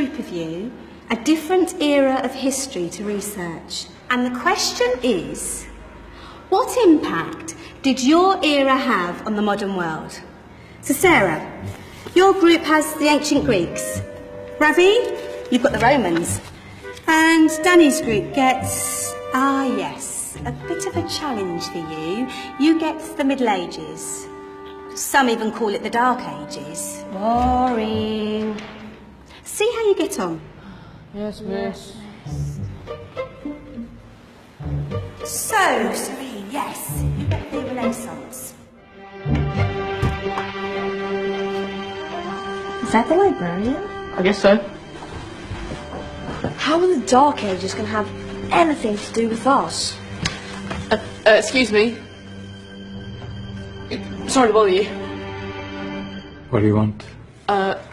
group of you a different era of history to research. And the question is, what impact did your era have on the modern world? So Sarah, your group has the ancient Greeks. Ravi, you've got the Romans. And Danny's group gets, yes, a bit of a challenge for you. You get the Middle Ages. Some even call it the Dark Ages. Boring. See how you get on. Yes, miss. So, Serene, yes, you get the Renaissance. Is that the librarian? I guess so. How are the Dark Ages going to have anything to do with us? Excuse me. Sorry to bother you. What do you want?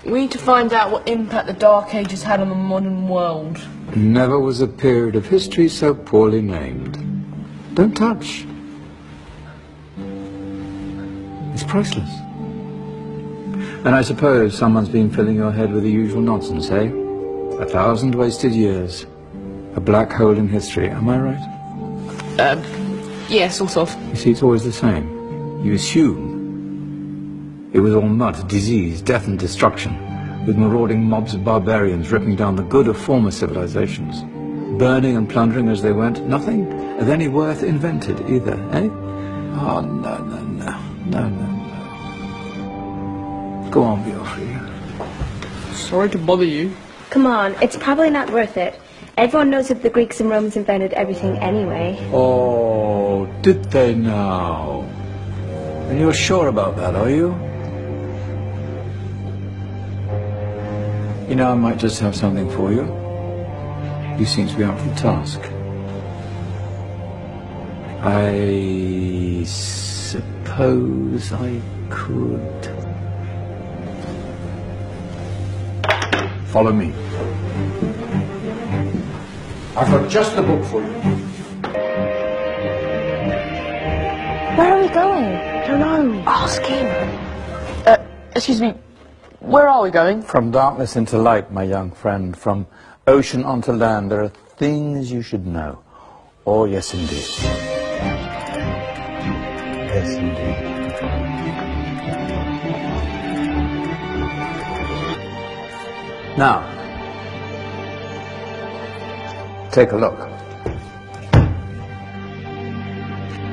We need to find out what impact the Dark Ages had on the modern world. Never was a period of history so poorly named. Don't touch. It's priceless. And I suppose someone's been filling your head with the usual nonsense, eh? 1,000 wasted years. A black hole in history, am I right? Yeah, sort of. You see, it's always the same. You assume it was all mud, disease, death and destruction, with marauding mobs of barbarians ripping down the good of former civilizations, burning and plundering as they went. Nothing of any worth invented either, eh? Oh, no. Go on, Biofri. Sorry to bother you. Come on, it's probably not worth it. Everyone knows that the Greeks and Romans invented everything anyway. Oh, did they now? And you're sure about that, are you? You know, I might just have something for you. You seem to be up for the task. I suppose I could... Follow me. I've got just the book for you. Where are we going? I don't know. Ask him. Excuse me. Where are we going? From darkness into light, my young friend. From ocean onto land. There are things you should know. Oh, yes, indeed. Yes, indeed. Now, take a look.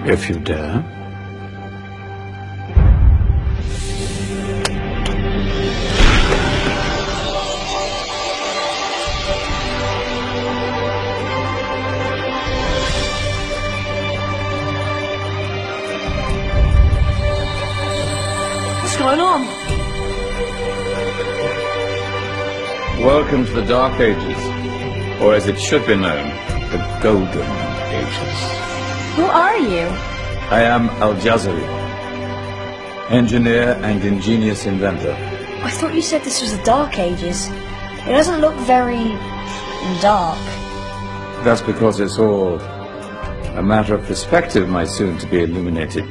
If you dare. What's going on? Welcome to the Dark Ages, or as it should be known, the Golden Ages. Who are you? I am Al-Jazari, engineer and ingenious inventor. I thought you said this was the Dark Ages. It doesn't look very... dark. That's because it's all a matter of perspective, my soon-to-be illuminated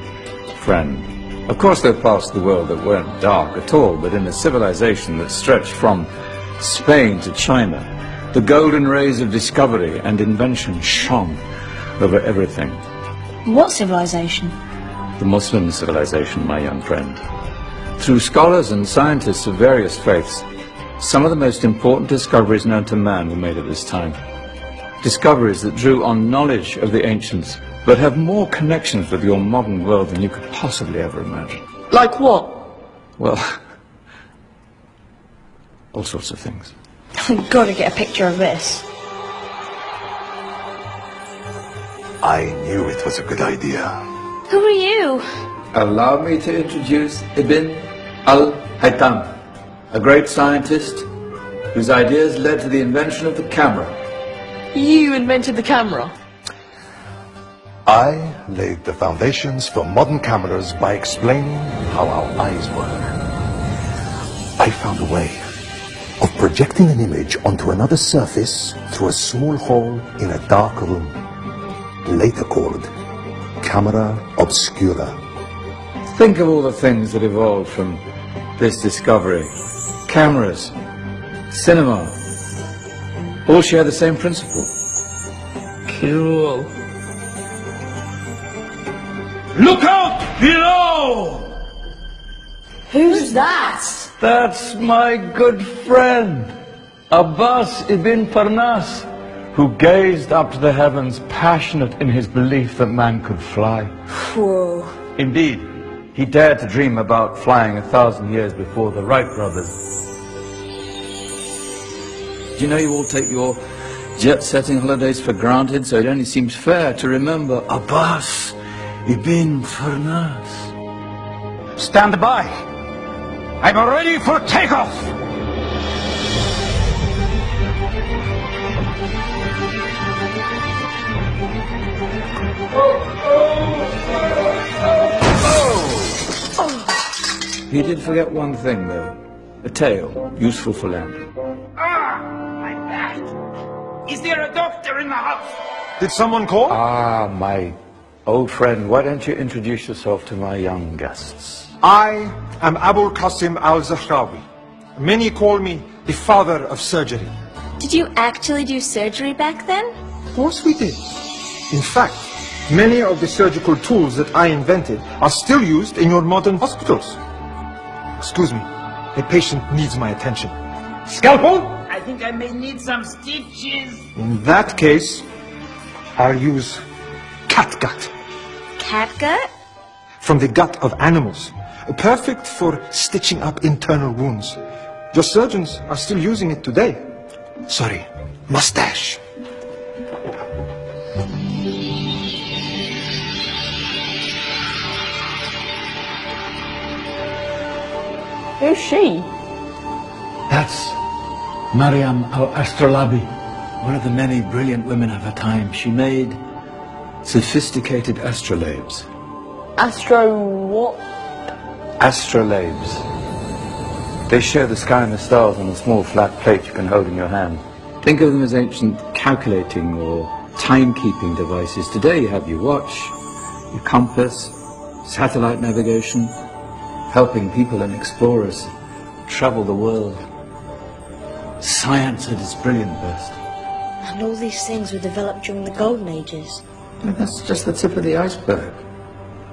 friend. Of course, there are parts of the world that weren't dark at all, but in a civilization that stretched from Spain to China, the golden rays of discovery and invention shone over everything. What civilization? The Muslim civilization, my young friend. Through scholars and scientists of various faiths, some of the most important discoveries known to man were made at this time. Discoveries that drew on knowledge of the ancients, but have more connections with your modern world than you could possibly ever imagine. Like what? Well, all sorts of things. I've got to get a picture of this. I knew it was a good idea. Who are you? Allow me to introduce Ibn al-Haytham, a great scientist whose ideas led to the invention of the camera. You invented the camera? I laid the foundations for modern cameras by explaining how our eyes work. I found a way of projecting an image onto another surface through a small hole in a dark room, later called camera obscura. Think of all the things that evolved from this discovery. Cameras, cinema, All share the same principle. Cool. Look out below! Who's that? That's my good friend, Abbas ibn Parnas, who gazed up to the heavens, passionate in his belief that man could fly. Whoa. Indeed, he dared to dream about flying 1,000 years before the Wright brothers. Do you know you all take your jet-setting holidays for granted, so it only seems fair to remember Abbas ibn Parnas. Stand by. I'm ready for takeoff. He did forget one thing, though. A tail, useful for landing. My back! Is there a doctor in the house? Did someone call? Ah, my old friend, why don't you introduce yourself to my young guests? I am Abu Qasim al-Zahrawi. Many call me the father of surgery. Did you actually do surgery back then? Of course we did. In fact, many of the surgical tools that I invented are still used in your modern hospitals. Excuse me, a patient needs my attention. Scalpel? I think I may need some stitches. In that case, I'll use catgut. Catgut? From the gut of animals. Perfect for stitching up internal wounds. Your surgeons are still using it today. Sorry, mustache. Who's she? That's Maryam al-Astrolabi, one of the many brilliant women of her time. She made sophisticated astrolabes. Astro what? Astrolabes. They show the sky and the stars on a small flat plate you can hold in your hand. Think of them as ancient calculating or timekeeping devices. Today you have your watch, your compass, satellite navigation, helping people and explorers travel the world. Science at its brilliant best. And all these things were developed during the Golden Ages. But that's just the tip of the iceberg.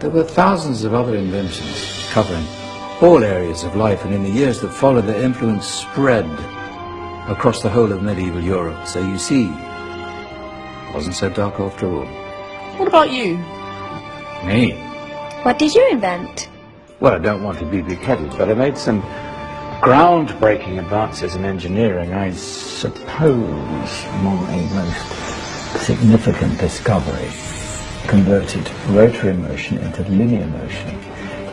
There were thousands of other inventions covering all areas of life, and in the years that followed, their influence spread across the whole of medieval Europe. So you see, it wasn't so dark after all. What about you? Me? What did you invent? Well, I don't want to be big-headed, but I made some groundbreaking advances in engineering. I suppose my most significant discovery converted rotary motion into linear motion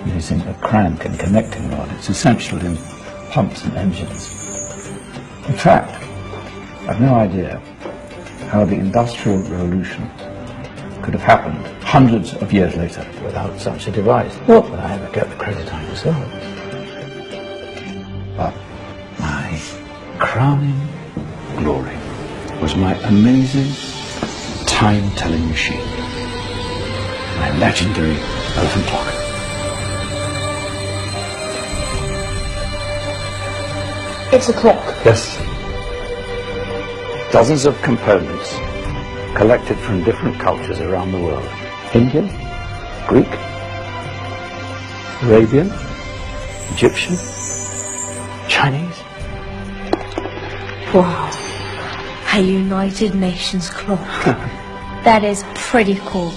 using a crank and connecting rod. It's essential in pumps and engines. In fact, I've no idea how the Industrial Revolution could have happened hundreds of years later without such a device. Not that I ever get the credit I deserve. But my crowning glory was my amazing time-telling machine. My legendary elephant clock. It's a clock. Yes. Dozens of components collected from different cultures around the world. Indian, Greek, Arabian, Egyptian, Chinese. Wow. A United Nations clock. That is pretty cool.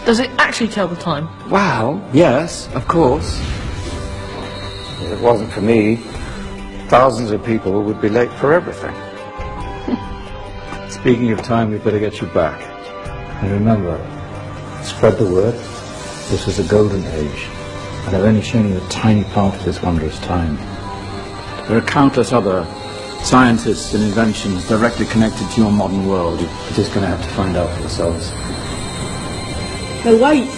Does it actually tell the time? Wow, yes, of course. If it wasn't for me, thousands of people would be late for everything. Speaking of time, we'd better get you back. And remember, spread the word. This was a golden age, and I've only shown you a tiny part of this wondrous time. There are countless other scientists and inventions directly connected to your modern world. You're just going to have to find out for yourselves. No, wait.